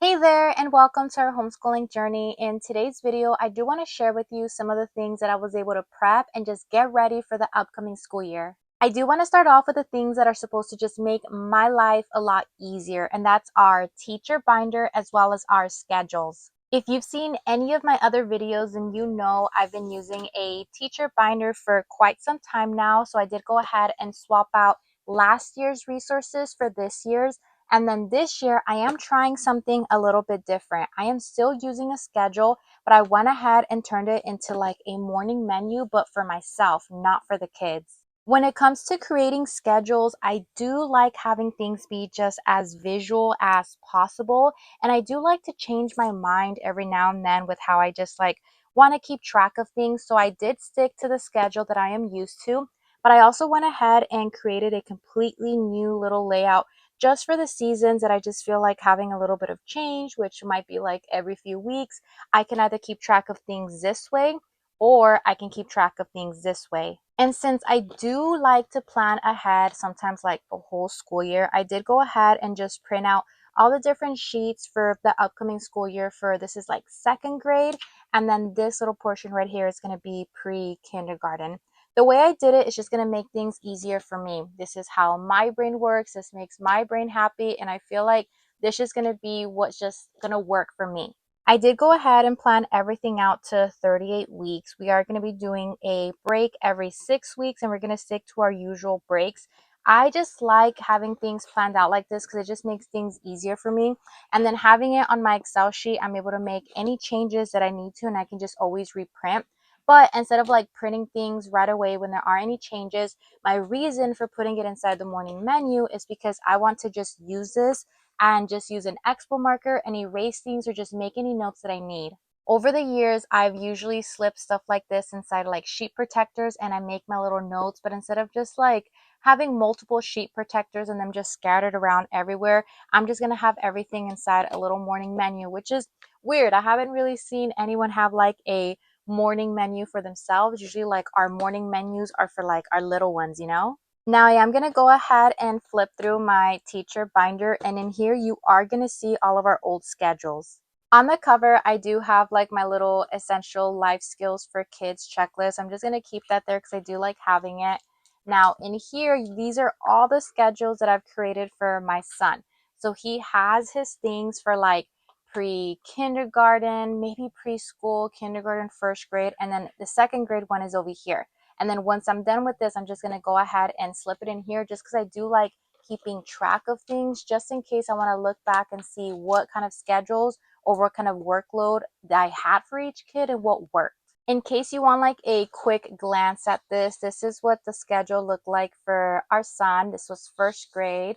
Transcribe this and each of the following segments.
Hey there, and welcome to our homeschooling journey. In today's video, I do want to share with you some of the things that I was able to prep and just get ready for the upcoming school year. I do want to start off with the things that are supposed to just make my life a lot easier, and that's our teacher binder as well as our schedules. If you've seen any of my other videos, then you know I've been using a teacher binder for quite some time now, so I did go ahead and swap out last year's resources for this year's, and then this year, I am trying something a little bit different. I am still using a schedule, but I went ahead and turned it into like a morning menu, but for myself, not for the kids. When it comes to creating schedules, I do like having things be just as visual as possible. And I do like to change my mind every now and then with how I just like want to keep track of things. So I did stick to the schedule that I am used to, but I also went ahead and created a completely new little layout just for the seasons that I just feel like having a little bit of change, which might be like every few weeks. I can either keep track of things this way or I can keep track of things this way. And since I do like to plan ahead, sometimes like the whole school year, I did go ahead and just print out all the different sheets for the upcoming school year for this is like second grade. And then this little portion right here is going to be pre-kindergarten. The way I did it is just going to make things easier for me. This is how my brain works. This makes my brain happy. And I feel like this is going to be what's just going to work for me. I did go ahead and plan everything out to 38 weeks. We are going to be doing a break every 6 weeks and we're going to stick to our usual breaks. I just like having things planned out like this because it just makes things easier for me. And then having it on my Excel sheet, I'm able to make any changes that I need to and I can just always reprint. But instead of like printing things right away when there are any changes, my reason for putting it inside the morning menu is because I want to just use this and just use an expo marker and erase things or just make any notes that I need. Over the years, I've usually slipped stuff like this inside like sheet protectors and I make my little notes, but instead of just like having multiple sheet protectors and them just scattered around everywhere, I'm just going to have everything inside a little morning menu, which is weird. I haven't really seen anyone have like a morning menu for themselves. Usually like our morning menus are for like our little ones, you know? Now I am going to go ahead and flip through my teacher binder, and in here you are going to see all of our old schedules. On the cover, I do have like my little essential life skills for kids checklist. I'm just going to keep that there because I do like having it. Now in here, these are all the schedules that I've created for my son. So he has his things for like pre-kindergarten, maybe preschool, kindergarten, first grade, and then the second grade one is over here. And then once I'm done with this, I'm just going to go ahead and slip it in here just because I do like keeping track of things just in case I want to look back and see what kind of schedules or what kind of workload that I had for each kid and what worked. In case you want like a quick glance at this is what the schedule looked like for our son. This was first grade.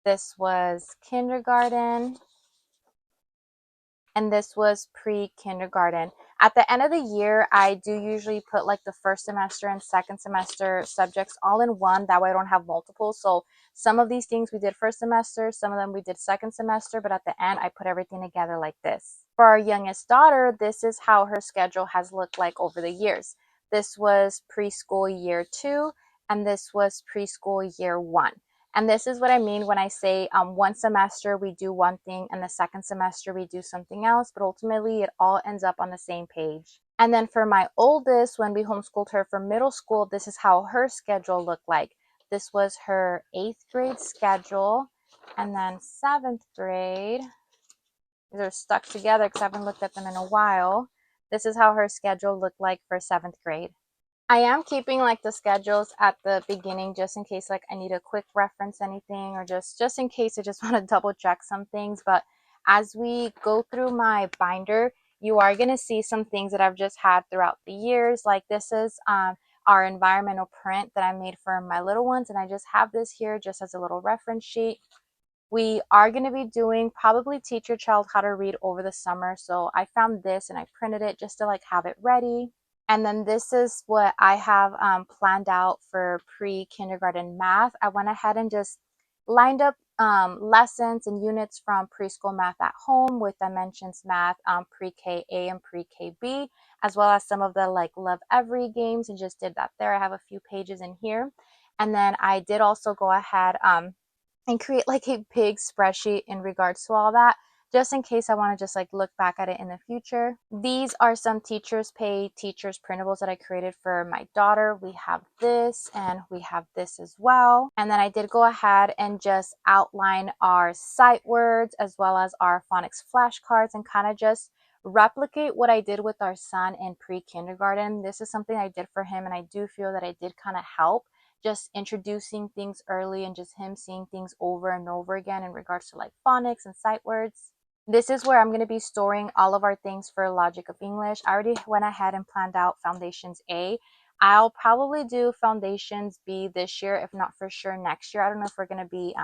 This was kindergarten. And this was pre-kindergarten. At the end of the year, I do usually put like the first semester and second semester subjects all in one. That way I don't have multiple. So some of these things we did first semester, some of them we did second semester, but at the end I put everything together like this. For our youngest daughter, this is how her schedule has looked like over the years. This was preschool year 2 and this was preschool year 1. And this is what I mean when I say one semester we do one thing and the second semester we do something else, but ultimately it all ends up on the same page. And then for my oldest, when we homeschooled her for middle school, this is how her schedule looked like. This was her 8th grade schedule, and then 7th grade. These are stuck together because I haven't looked at them in a while. This is how her schedule looked like for 7th grade. I am keeping like the schedules at the beginning just in case like I need a quick reference anything or just in case I just want to double check some things. But as we go through my binder, you are going to see some things that I've just had throughout the years. Like this is our environmental print that I made for my little ones, and I just have this here just as a little reference sheet. We are going to be doing probably teach your child how to read over the summer. So I found this and I printed it just to like have it ready. And then this is what I have planned out for pre-kindergarten math. I went ahead and just lined up lessons and units from preschool math at home with dimensions math, pre-K A and pre-K B, as well as some of the like Love Every games, and just did that there. I have a few pages in here. And then I did also go ahead and create like a big spreadsheet in regards to all that, just in case I want to just like look back at it in the future. These are some teachers pay teachers printables that I created for my daughter. We have this and we have this as well. And then I did go ahead and just outline our sight words as well as our phonics flashcards and kind of just replicate what I did with our son in pre-kindergarten. This is something I did for him, and I do feel that I did kind of help, just introducing things early and just him seeing things over and over again in regards to like phonics and sight words. This is where I'm going to be storing all of our things for Logic of English. I already went ahead and planned out Foundations A. I'll probably do Foundations B this year, if not for sure next year. I don't know if we're going to be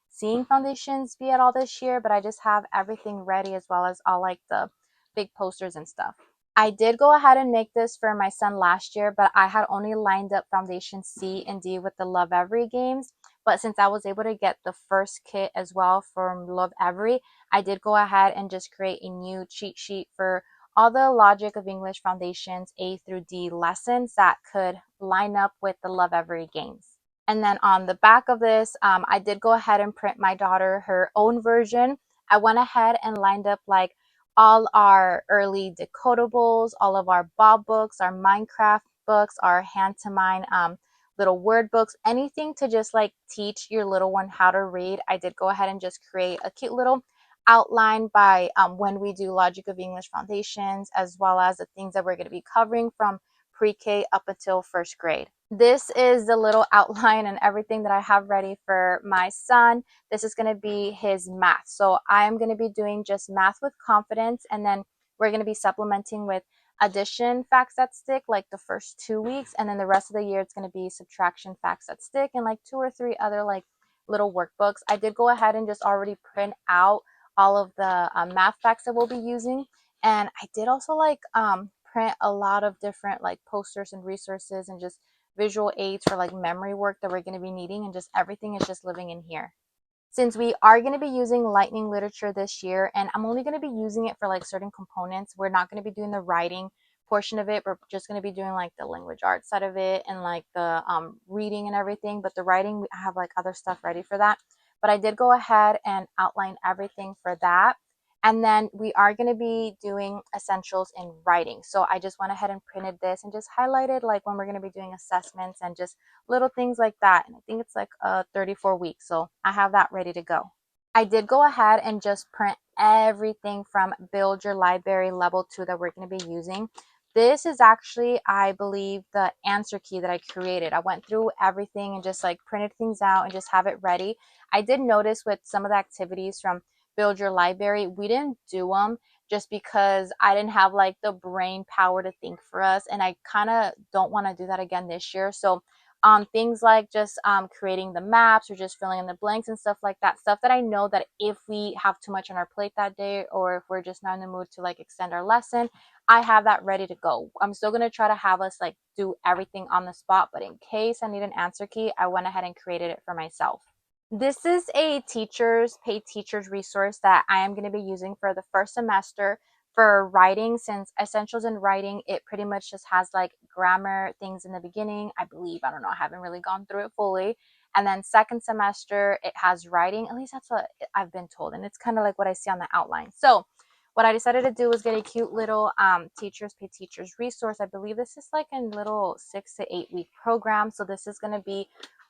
seeing Foundations B at all this year, but I just have everything ready as well as all like the big posters and stuff. I did go ahead and make this for my son last year, but I had only lined up Foundation C and D with the Love Every games. But since I was able to get the first kit as well from Love Every, I did go ahead and just create a new cheat sheet for all the Logic of English Foundations A through D lessons that could line up with the Love Every games. And then on the back of this, I did go ahead and print my daughter her own version. I went ahead and lined up like all our early decodables, all of our Bob books, our Minecraft books, our Hand to Mine little word books, anything to just like teach your little one how to read. I did go ahead and just create a cute little outline by when we do Logic of English Foundations, as well as the things that we're going to be covering from pre-K up until first grade. This is the little outline and everything that I have ready for my son. This is going to be his math. So I'm going to be doing just math with confidence, and then we're going to be supplementing with addition facts that stick like the first 2 weeks, and then the rest of the year it's going to be subtraction facts that stick and like 2 or 3 other like little workbooks. I did go ahead and just already print out all of the math facts that we'll be using, and I did also like print a lot of different like posters and resources and just visual aids for like memory work that we're going to be needing, and just everything is just living in here. Since we are going to be using lightning literature this year, and I'm only going to be using it for like certain components, we're not going to be doing the writing portion of it. We're just going to be doing like the language arts side of it and like the reading and everything. But the writing, I have like other stuff ready for that. But I did go ahead and outline everything for that. And then we are going to be doing essentials in writing. So I just went ahead and printed this and just highlighted like when we're going to be doing assessments and just little things like that. And I think it's like 34 weeks. So I have that ready to go. I did go ahead and just print everything from Build Your Library Level 2 that we're going to be using. This is actually, I believe, the answer key that I created. I went through everything and just like printed things out and just have it ready. I did notice with some of the activities from Build Your Library, we didn't do them just because I didn't have like the brain power to think for us. And I kind of don't want to do that again this year. So things like just creating the maps or just filling in the blanks and stuff like that, stuff that I know that if we have too much on our plate that day, or if we're just not in the mood to like extend our lesson, I have that ready to go. I'm still going to try to have us like do everything on the spot, but in case I need an answer key, I went ahead and created it for myself. This is a paid teachers resource that I am going to be using for the first semester for writing. Since essentials in writing, it pretty much just has like grammar things in the beginning, I believe. I don't know, I haven't really gone through it fully. And then second semester it has writing, at least that's what I've been told, and it's kind of like what I see on the outline. So what I decided to do was get a cute little teachers pay teachers resource. I believe this is like a little 6 to 8 week program. So this is going to be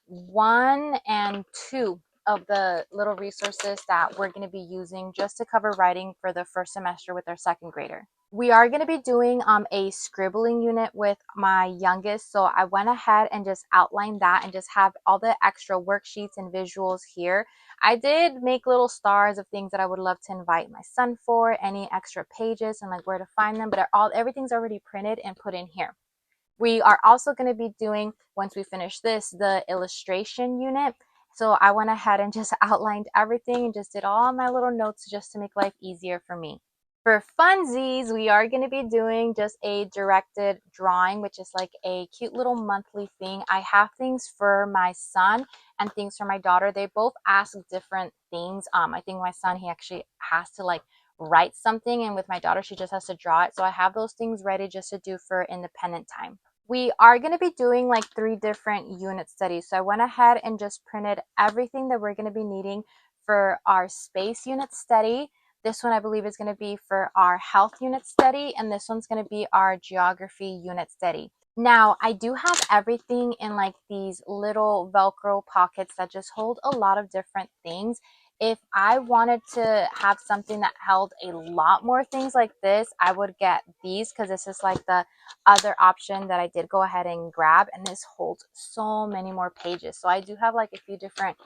1 and 2 of the little resources that we're going to be using just to cover writing for the first semester with our second grader. We are going to be doing a scribbling unit with my youngest, so I went ahead and just outlined that and just have all the extra worksheets and visuals here. I did make little stars of things that I would love to invite my son for, any extra pages and like where to find them, but everything's already printed and put in here. We are also going to be doing, once we finish this, the illustration unit. So I went ahead and just outlined everything and just did all my little notes just to make life easier for me. For funsies, we are going to be doing just a directed drawing, which is like a cute little monthly thing. I have things for my son and things for my daughter. They both ask different things. I think my son, he actually has to like write something, and with my daughter, she just has to draw it. So I have those things ready just to do for independent time. We are going to be doing like 3 different unit studies. So I went ahead and just printed everything that we're going to be needing for our space unit study. This one I believe is going to be for our health unit study, and this one's going to be our geography unit study. Now, I do have everything in like these little Velcro pockets that just hold a lot of different things. If I wanted to have something that held a lot more things like this, I would get these because this is like the other option that I did go ahead and grab, and this holds so many more pages. So I do have like a few different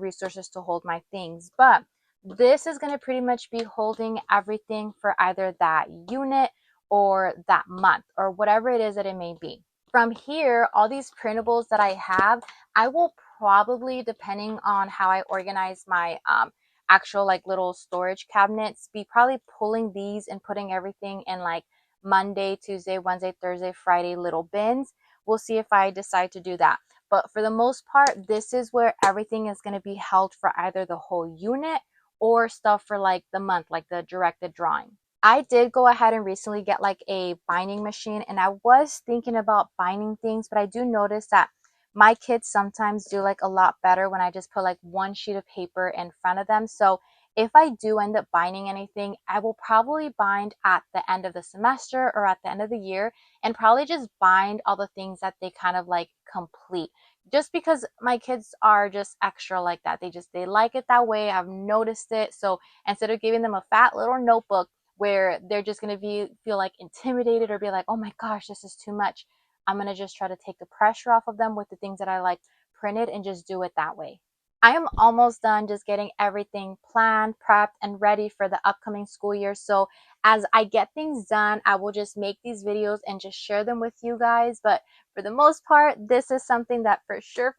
resources to hold my things, but this is going to pretty much be holding everything for either that unit or that month or whatever it is that it may be. From here, all these printables that I have, I will probably, depending on how I organize my actual like little storage cabinets, be probably pulling these and putting everything in like Monday, Tuesday, Wednesday, Thursday, Friday little bins. We'll see if I decide to do that. But for the most part, this is where everything is going to be held for either the whole unit or stuff for like the month, like the directed drawing. I did go ahead and recently get like a binding machine, and I was thinking about binding things, but I do notice that my kids sometimes do like a lot better when I just put like one sheet of paper in front of them. So if I do end up binding anything, I will probably bind at the end of the semester or at the end of the year, and probably just bind all the things that they kind of like complete. Just because my kids are just extra like that. They like it that way. I've noticed it. So instead of giving them a fat little notebook where they're just going to feel like intimidated or be like, oh my gosh, this is too much, I'm going to just try to take the pressure off of them with the things that I like printed and just do it that way. I am almost done just getting everything planned, prepped, and ready for the upcoming school year. So as I get things done, I will just make these videos and just share them with you guys. But for the most part, this is something that for sure,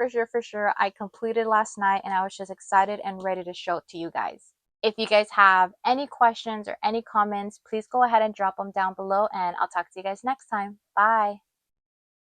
I completed last night, and I was just excited and ready to show it to you guys. If you guys have any questions or any comments, please go ahead and drop them down below, and I'll talk to you guys next time. Bye.